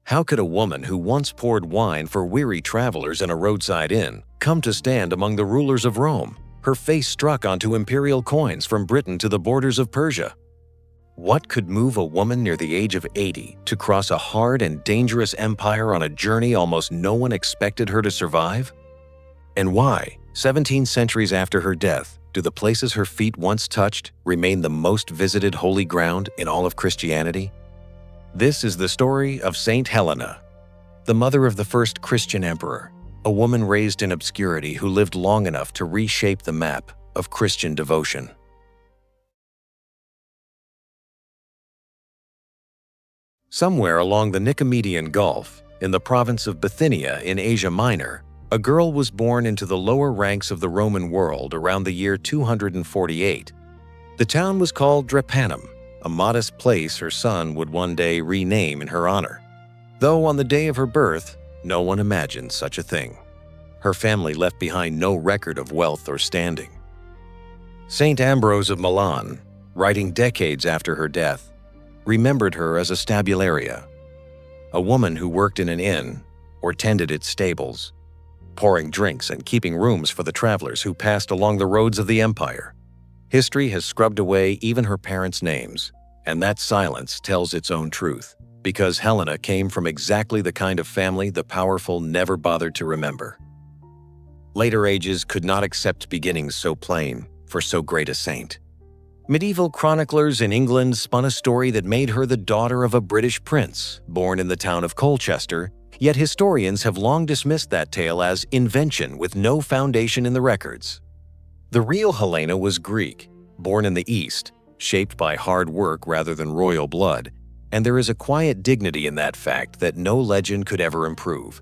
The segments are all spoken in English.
How could a woman who once poured wine for weary travelers in a roadside inn come to stand among the rulers of Rome, her face struck onto imperial coins from Britain to the borders of Persia? What could move a woman near the age of 80 to cross a hard and dangerous empire on a journey almost no one expected her to survive? And why, 17 centuries after her death, do the places her feet once touched remain the most visited holy ground in all of Christianity? This is the story of Saint Helena, the mother of the first Christian emperor, a woman raised in obscurity who lived long enough to reshape the map of Christian devotion. Somewhere along the Nicomedean Gulf, in the province of Bithynia in Asia Minor, a girl was born into the lower ranks of the Roman world around the year 248. The town was called Drepanum, a modest place her son would one day rename in her honor. Though on the day of her birth, no one imagined such a thing. Her family left behind no record of wealth or standing. Saint Ambrose of Milan, writing decades after her death, remembered her as a stabularia, a woman who worked in an inn or tended its stables, pouring drinks and keeping rooms for the travelers who passed along the roads of the empire. History has scrubbed away even her parents' names, and that silence tells its own truth, because Helena came from exactly the kind of family the powerful never bothered to remember. Later ages could not accept beginnings so plain for so great a saint. Medieval chroniclers in England spun a story that made her the daughter of a British prince, born in the town of Colchester, yet historians have long dismissed that tale as invention with no foundation in the records. The real Helena was Greek, born in the East, shaped by hard work rather than royal blood, and there is a quiet dignity in that fact that no legend could ever improve.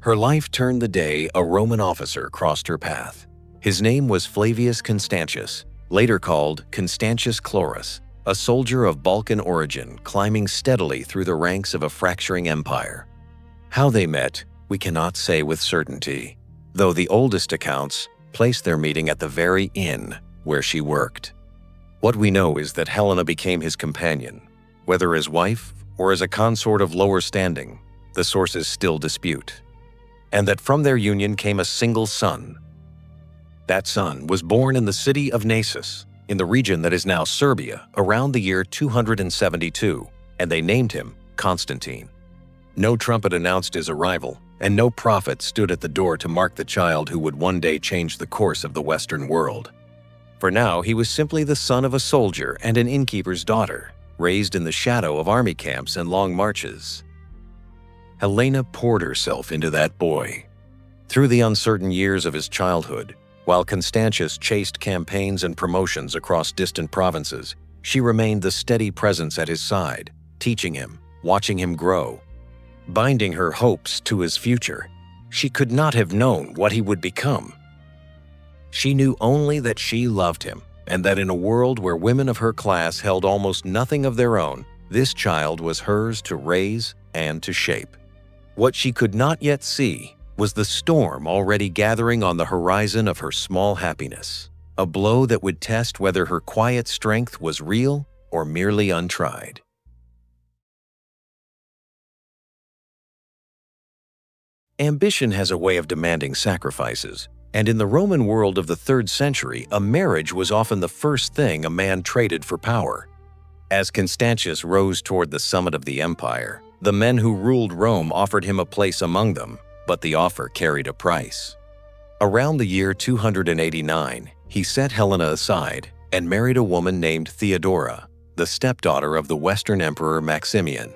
Her life turned the day a Roman officer crossed her path. His name was Flavius Constantius, later called Constantius Chlorus, a soldier of Balkan origin climbing steadily through the ranks of a fracturing empire. How they met, we cannot say with certainty, though the oldest accounts place their meeting at the very inn where she worked. What we know is that Helena became his companion, whether as wife or as a consort of lower standing, the sources still dispute, and that from their union came a single son. That son was born in the city of Naissus, in the region that is now Serbia, around the year 272, and they named him Constantine. No trumpet announced his arrival, and no prophet stood at the door to mark the child who would one day change the course of the Western world. For now, he was simply the son of a soldier and an innkeeper's daughter, raised in the shadow of army camps and long marches. Helena poured herself into that boy. Through the uncertain years of his childhood, while Constantius chased campaigns and promotions across distant provinces, she remained the steady presence at his side, teaching him, watching him grow. Binding her hopes to his future, she could not have known what he would become. She knew only that she loved him, and that in a world where women of her class held almost nothing of their own, this child was hers to raise and to shape. What she could not yet see was the storm already gathering on the horizon of her small happiness, a blow that would test whether her quiet strength was real or merely untried. Ambition has a way of demanding sacrifices, and in the Roman world of the 3rd century, a marriage was often the first thing a man traded for power. As Constantius rose toward the summit of the empire, the men who ruled Rome offered him a place among them, but the offer carried a price. Around the year 289, he set Helena aside and married a woman named Theodora, the stepdaughter of the Western Emperor Maximian.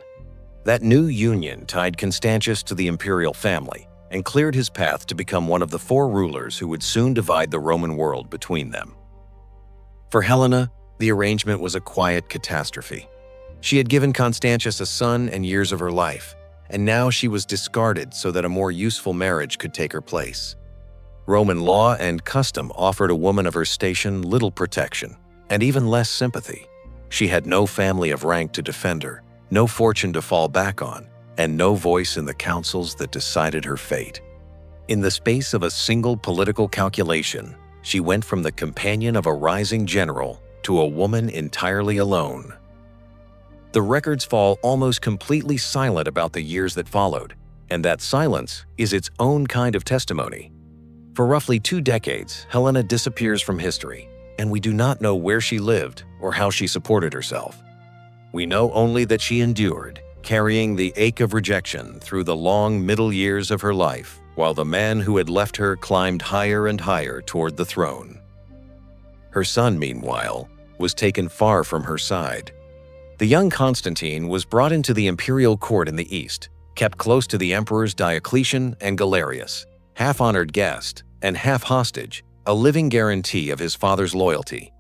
That new union tied Constantius to the imperial family and cleared his path to become one of the 4 rulers who would soon divide the Roman world between them. For Helena, the arrangement was a quiet catastrophe. She had given Constantius a son and years of her life, and now she was discarded so that a more useful marriage could take her place. Roman law and custom offered a woman of her station little protection, and even less sympathy. She had no family of rank to defend her, no fortune to fall back on, and no voice in the councils that decided her fate. In the space of a single political calculation, she went from the companion of a rising general to a woman entirely alone. the records fall almost completely silent about the years that followed, and that silence is its own kind of testimony. For roughly 2 decades, Helena disappears from history, and we do not know where she lived or how she supported herself. We know only that she endured, carrying the ache of rejection through the long middle years of her life, while the man who had left her climbed higher and higher toward the throne. Her son, meanwhile, was taken far from her side. The young Constantine was brought into the imperial court in the east, kept close to the emperors Diocletian and Galerius, half-honored guest and half-hostage, a living guarantee of his father's loyalty.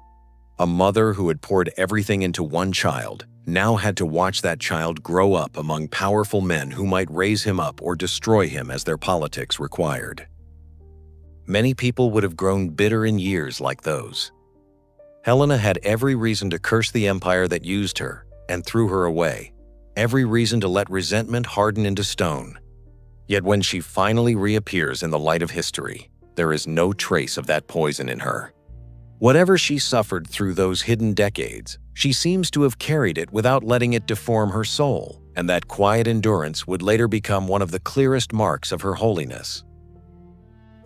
A mother who had poured everything into one child now had to watch that child grow up among powerful men who might raise him up or destroy him as their politics required. Many people would have grown bitter in years like those. Helena had every reason to curse the empire that used her and threw her away, every reason to let resentment harden into stone. Yet when she finally reappears in the light of history, there is no trace of that poison in her. Whatever she suffered through those hidden decades, she seems to have carried it without letting it deform her soul, and that quiet endurance would later become one of the clearest marks of her holiness.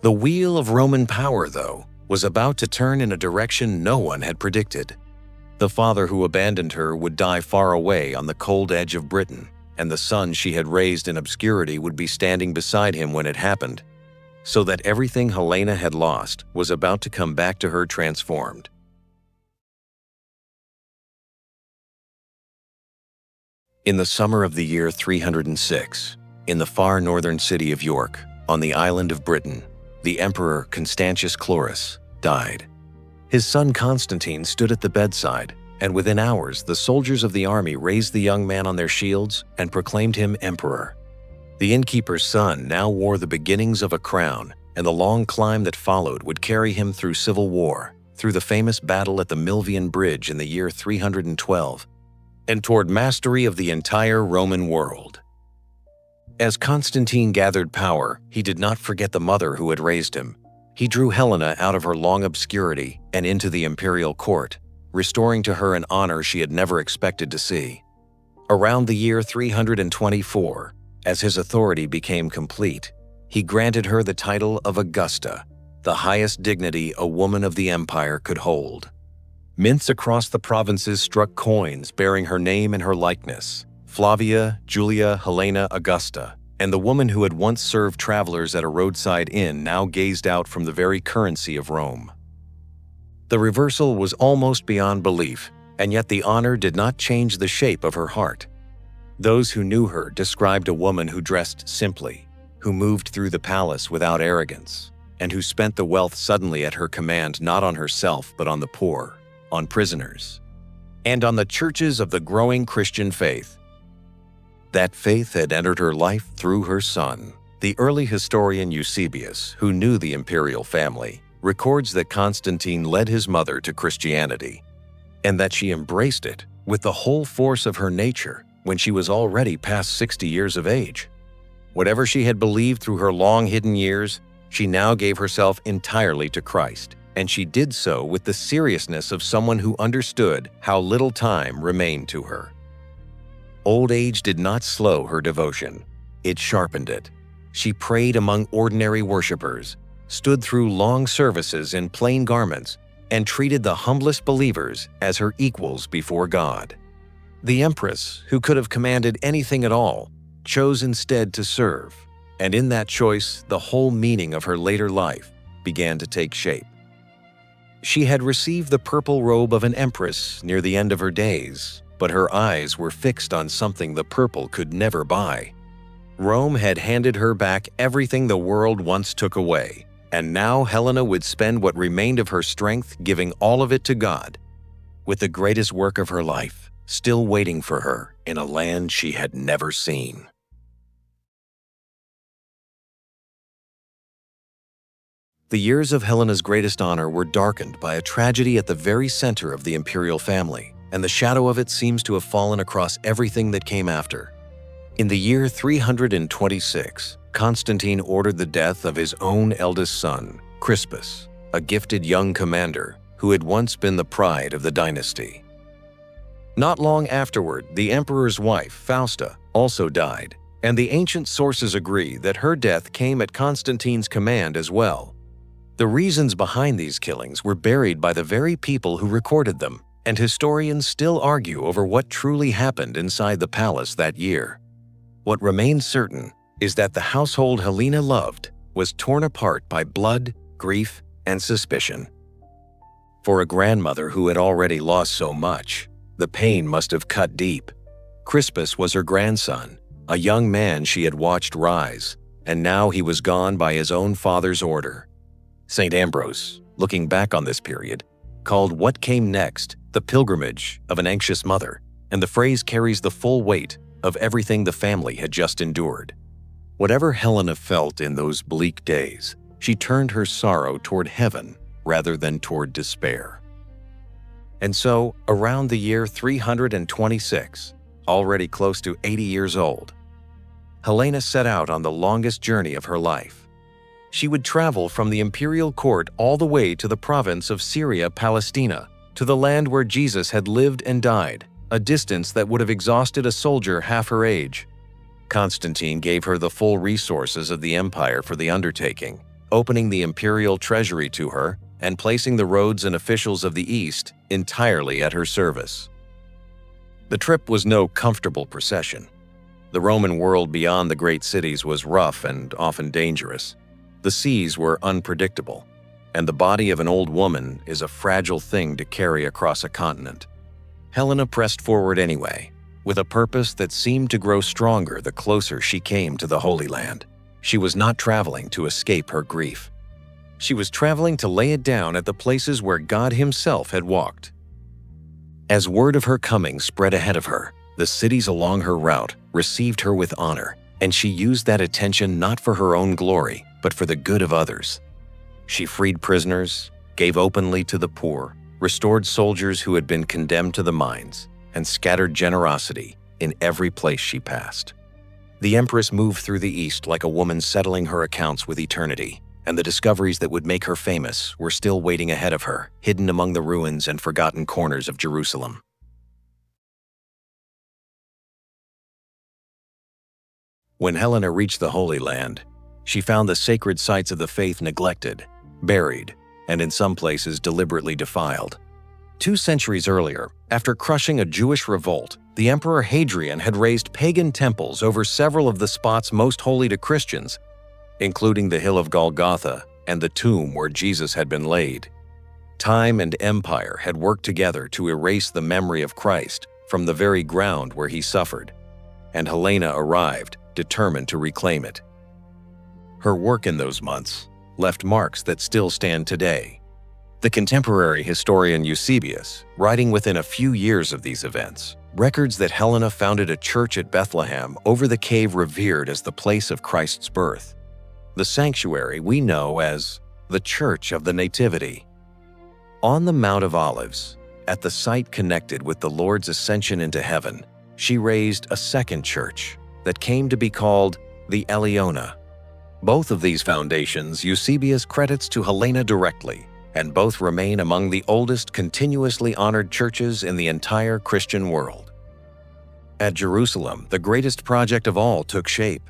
The wheel of Roman power, though, was about to turn in a direction no one had predicted. The father who abandoned her would die far away on the cold edge of Britain, and the son she had raised in obscurity would be standing beside him when it happened, so that everything Helena had lost was about to come back to her transformed. In the summer of the year 306, in the far northern city of York, on the island of Britain, the Emperor Constantius Chlorus died. His son Constantine stood at the bedside, and within hours the soldiers of the army raised the young man on their shields and proclaimed him emperor. The innkeeper's son now wore the beginnings of a crown, and the long climb that followed would carry him through civil war, through the famous battle at the Milvian Bridge in the year 312, and toward mastery of the entire Roman world. As Constantine gathered power, he did not forget the mother who had raised him. He drew Helena out of her long obscurity and into the imperial court, restoring to her an honor she had never expected to see. Around the year 324, as his authority became complete, he granted her the title of Augusta, the highest dignity a woman of the empire could hold. Mints across the provinces struck coins bearing her name and her likeness: Flavia, Julia, Helena, Augusta, and the woman who had once served travelers at a roadside inn now gazed out from the very currency of Rome. The reversal was almost beyond belief, and yet the honor did not change the shape of her heart. Those who knew her described a woman who dressed simply, who moved through the palace without arrogance, and who spent the wealth suddenly at her command not on herself but on the poor, on prisoners, and on the churches of the growing Christian faith. That faith had entered her life through her son. The early historian Eusebius, who knew the imperial family, records that Constantine led his mother to Christianity, and that she embraced it with the whole force of her nature when she was already past 60 years of age. Whatever she had believed through her long hidden years, she now gave herself entirely to Christ, and she did so with the seriousness of someone who understood how little time remained to her. Old age did not slow her devotion, it sharpened it. She prayed among ordinary worshippers, stood through long services in plain garments, and treated the humblest believers as her equals before God. The empress, who could have commanded anything at all, chose instead to serve, and in that choice, the whole meaning of her later life began to take shape. She had received the purple robe of an empress near the end of her days, but her eyes were fixed on something the purple could never buy. Rome had handed her back everything the world once took away, and now Helena would spend what remained of her strength giving all of it to God, with the greatest work of her life still waiting for her in a land she had never seen. The years of Helena's greatest honor were darkened by a tragedy at the very center of the imperial family, and the shadow of it seems to have fallen across everything that came after. In the year 326, Constantine ordered the death of his own eldest son, Crispus, a gifted young commander who had once been the pride of the dynasty. Not long afterward, the emperor's wife, Fausta, also died, and the ancient sources agree that her death came at Constantine's command as well. The reasons behind these killings were buried by the very people who recorded them, and historians still argue over what truly happened inside the palace that year. What remains certain is that the household Helena loved was torn apart by blood, grief, and suspicion. For a grandmother who had already lost so much, the pain must have cut deep. Crispus was her grandson, a young man she had watched rise, and now he was gone by his own father's order. Saint Ambrose, looking back on this period, called what came next the pilgrimage of an anxious mother, and the phrase carries the full weight of everything the family had just endured. Whatever Helena felt in those bleak days, she turned her sorrow toward heaven rather than toward despair. And so, around the year 326, already close to 80 years old, Helena set out on the longest journey of her life. She would travel from the imperial court all the way to the province of Syria Palestina, to the land where Jesus had lived and died, a distance that would have exhausted a soldier half her age. Constantine gave her the full resources of the empire for the undertaking, opening the imperial treasury to her and placing the roads and officials of the East entirely at her service. The trip was no comfortable procession. The Roman world beyond the great cities was rough and often dangerous. The seas were unpredictable, and the body of an old woman is a fragile thing to carry across a continent. Helena pressed forward anyway, with a purpose that seemed to grow stronger the closer she came to the Holy Land. She was not traveling to escape her grief. She was traveling to lay it down at the places where God Himself had walked. As word of her coming spread ahead of her, the cities along her route received her with honor, and she used that attention not for her own glory, but for the good of others. She freed prisoners, gave openly to the poor, restored soldiers who had been condemned to the mines, and scattered generosity in every place she passed. The empress moved through the East like a woman settling her accounts with eternity, and the discoveries that would make her famous were still waiting ahead of her, hidden among the ruins and forgotten corners of Jerusalem. When Helena reached the Holy Land, she found the sacred sites of the faith neglected, buried, and in some places deliberately defiled. 2 centuries earlier, after crushing a Jewish revolt, the Emperor Hadrian had raised pagan temples over several of the spots most holy to Christians, including the hill of Golgotha and the tomb where Jesus had been laid. Time and empire had worked together to erase the memory of Christ from the very ground where He suffered, and Helena arrived, determined to reclaim it. Her work in those months left marks that still stand today. The contemporary historian Eusebius, writing within a few years of these events, records that Helena founded a church at Bethlehem over the cave revered as the place of Christ's birth. The sanctuary we know as the Church of the Nativity. On the Mount of Olives, at the site connected with the Lord's ascension into heaven, she raised a second church that came to be called the Eleona. Both of these foundations Eusebius credits to Helena directly, and both remain among the oldest continuously honored churches in the entire Christian world. At Jerusalem, the greatest project of all took shape.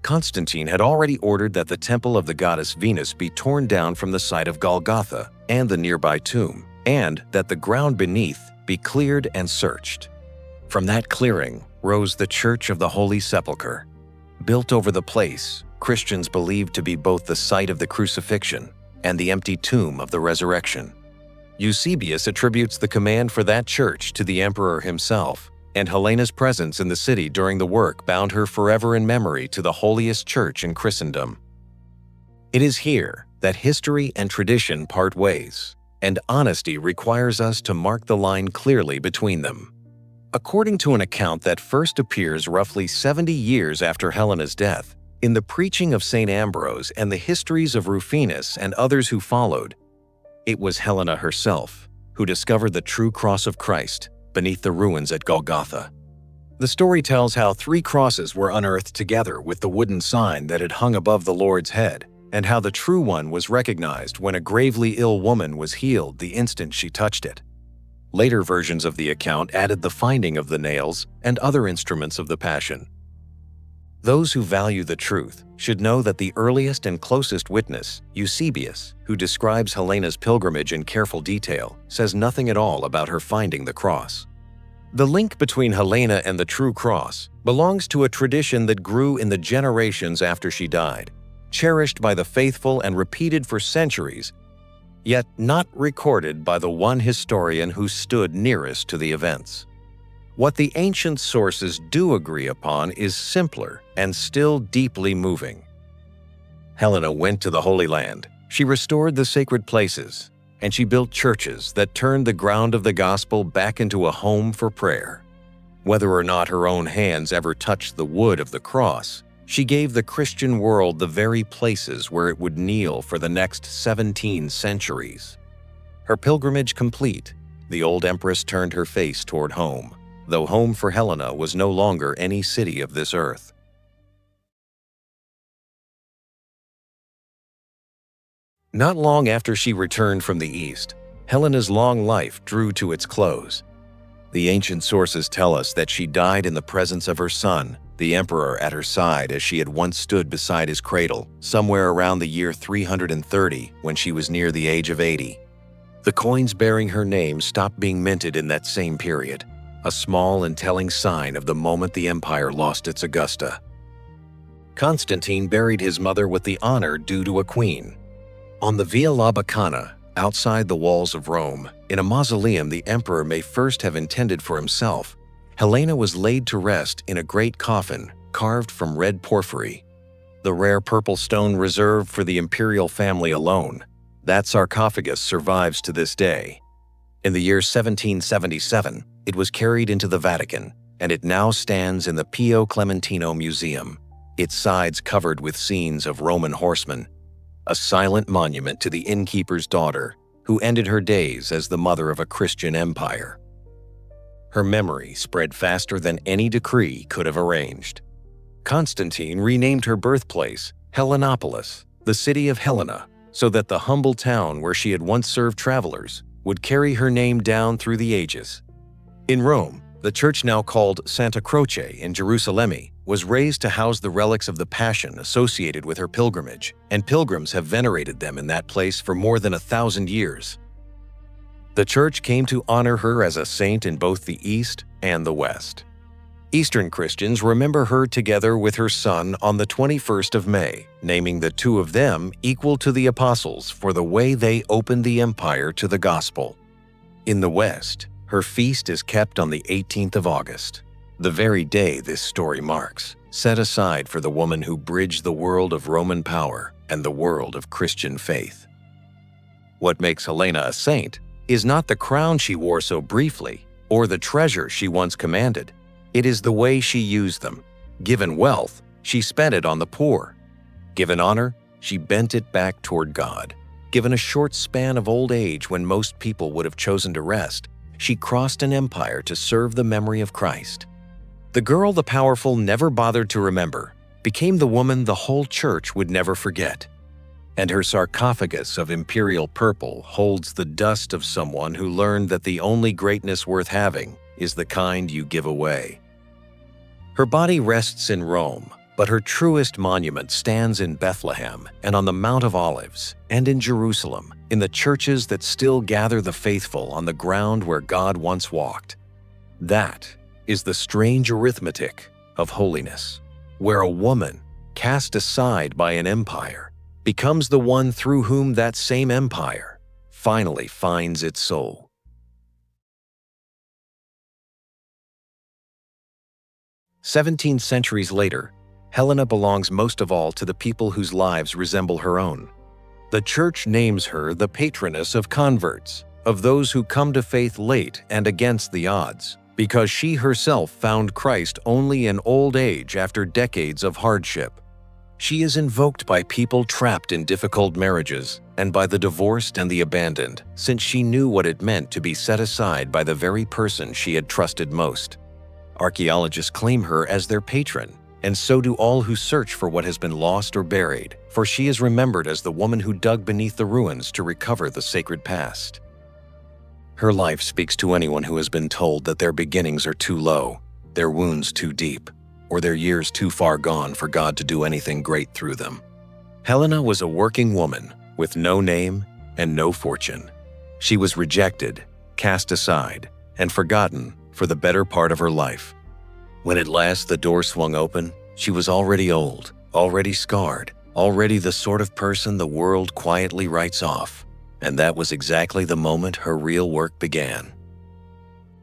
Constantine had already ordered that the temple of the goddess Venus be torn down from the site of Golgotha and the nearby tomb, and that the ground beneath be cleared and searched. From that clearing rose the Church of the Holy Sepulchre. Built over the place Christians believed to be both the site of the crucifixion and the empty tomb of the resurrection. Eusebius attributes the command for that church to the emperor himself, and Helena's presence in the city during the work bound her forever in memory to the holiest church in Christendom. It is here that history and tradition part ways, and honesty requires us to mark the line clearly between them. According to an account that first appears roughly 70 years after Helena's death, in the preaching of Saint Ambrose and the histories of Rufinus and others who followed, it was Helena herself who discovered the true cross of Christ beneath the ruins at Golgotha. The story tells how 3 crosses were unearthed together with the wooden sign that had hung above the Lord's head, and how the true one was recognized when a gravely ill woman was healed the instant she touched it. Later versions of the account added the finding of the nails and other instruments of the Passion. Those who value the truth should know that the earliest and closest witness, Eusebius, who describes Helena's pilgrimage in careful detail, says nothing at all about her finding the cross. The link between Helena and the true cross belongs to a tradition that grew in the generations after she died, cherished by the faithful and repeated for centuries, yet not recorded by the one historian who stood nearest to the events. What the ancient sources do agree upon is simpler and still deeply moving. Helena went to the Holy Land. She restored the sacred places, and she built churches that turned the ground of the gospel back into a home for prayer. Whether or not her own hands ever touched the wood of the cross, she gave the Christian world the very places where it would kneel for the next 17 centuries. Her pilgrimage complete, the old empress turned her face toward home, though home for Helena was no longer any city of this earth. Not long after she returned from the East, Helena's long life drew to its close. The ancient sources tell us that she died in the presence of her son, the emperor, at her side as she had once stood beside his cradle, somewhere around the year 330 when she was near the age of 80. The coins bearing her name stopped being minted in that same period, a small and telling sign of the moment the empire lost its Augusta. Constantine buried his mother with the honor due to a queen. On the Via Labicana, outside the walls of Rome, in a mausoleum the emperor may first have intended for himself, Helena was laid to rest in a great coffin carved from red porphyry, the rare purple stone reserved for the imperial family alone. That sarcophagus survives to this day. In the year 1777, it was carried into the Vatican, and it now stands in the Pio Clementino Museum, its sides covered with scenes of Roman horsemen, a silent monument to the innkeeper's daughter, who ended her days as the mother of a Christian empire. Her memory spread faster than any decree could have arranged. Constantine renamed her birthplace Helenopolis, the city of Helena, so that the humble town where she had once served travelers would carry her name down through the ages. In Rome, the church now called Santa Croce in Jerusalem was raised to house the relics of the Passion associated with her pilgrimage, and pilgrims have venerated them in that place for more than 1,000 years. The church came to honor her as a saint in both the East and the West. Eastern Christians remember her together with her son on the 21st of May, naming the two of them equal to the apostles for the way they opened the empire to the gospel. In the West, her feast is kept on the 18th of August, the very day this story marks, set aside for the woman who bridged the world of Roman power and the world of Christian faith. What makes Helena a saint is not the crown she wore so briefly or the treasure she once commanded. It is the way she used them. Given wealth, she spent it on the poor. Given honor, she bent it back toward God. Given a short span of old age when most people would have chosen to rest, she crossed an empire to serve the memory of Christ. The girl the powerful never bothered to remember became the woman the whole church would never forget. And her sarcophagus of imperial purple holds the dust of someone who learned that the only greatness worth having is the kind you give away. Her body rests in Rome, but her truest monument stands in Bethlehem and on the Mount of Olives, and in Jerusalem, in the churches that still gather the faithful on the ground where God once walked. That is the strange arithmetic of holiness, where a woman, cast aside by an empire, becomes the one through whom that same empire finally finds its soul. "17 centuries later, Helena belongs most of all to the people whose lives resemble her own. The Church names her the patroness of converts, of those who come to faith late and against the odds, because she herself found Christ only in old age after decades of hardship. She is invoked by people trapped in difficult marriages and by the divorced and the abandoned, since she knew what it meant to be set aside by the very person she had trusted most. Archaeologists claim her as their patron, and so do all who search for what has been lost or buried, for she is remembered as the woman who dug beneath the ruins to recover the sacred past. Her life speaks to anyone who has been told that their beginnings are too low, their wounds too deep, or their years too far gone for God to do anything great through them. Helena was a working woman with no name and no fortune. She was rejected, cast aside, and forgotten for the better part of her life. When at last the door swung open, she was already old, already scarred, already the sort of person the world quietly writes off. And that was exactly the moment her real work began.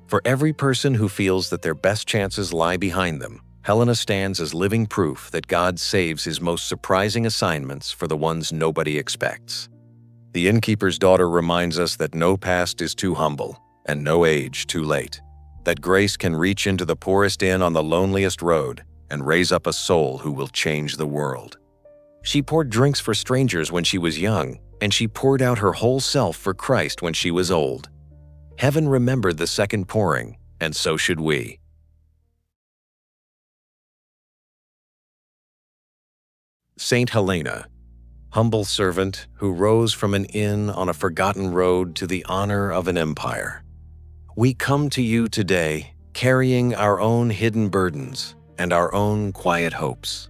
For every person who feels that their best chances lie behind them, Helena stands as living proof that God saves his most surprising assignments for the ones nobody expects. The innkeeper's daughter reminds us that no past is too humble and no age too late, that grace can reach into the poorest inn on the loneliest road and raise up a soul who will change the world. She poured drinks for strangers when she was young, and she poured out her whole self for Christ when she was old. Heaven remembered the second pouring, and so should we. Saint Helena, humble servant who rose from an inn on a forgotten road to the honor of an empire. We come to you today carrying our own hidden burdens and our own quiet hopes.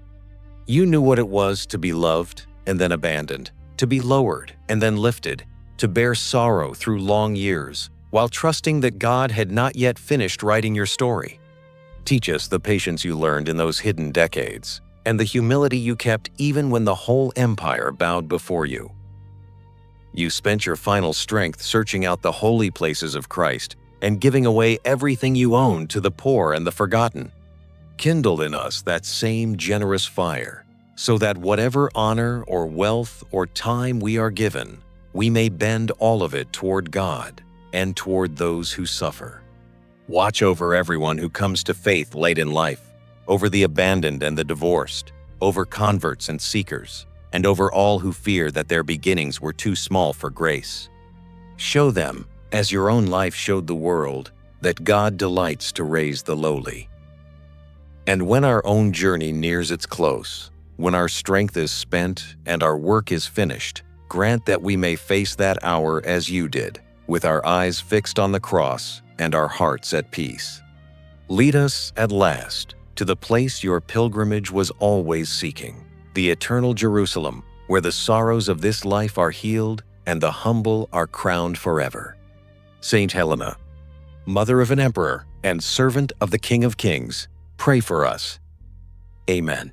You knew what it was to be loved and then abandoned, to be lowered and then lifted, to bear sorrow through long years, while trusting that God had not yet finished writing your story. Teach us the patience you learned in those hidden decades, and the humility you kept even when the whole empire bowed before you. You spent your final strength searching out the holy places of Christ and giving away everything you owned to the poor and the forgotten. Kindle in us that same generous fire, so that whatever honor or wealth or time we are given, we may bend all of it toward God and toward those who suffer. Watch over everyone who comes to faith late in life, over the abandoned and the divorced, over converts and seekers, and over all who fear that their beginnings were too small for grace. Show them, as your own life showed the world, that God delights to raise the lowly. And when our own journey nears its close, when our strength is spent and our work is finished, grant that we may face that hour as you did, with our eyes fixed on the cross and our hearts at peace. Lead us, at last, to the place your pilgrimage was always seeking, the eternal Jerusalem, where the sorrows of this life are healed and the humble are crowned forever. Saint Helena, mother of an emperor and servant of the King of Kings, pray for us. Amen.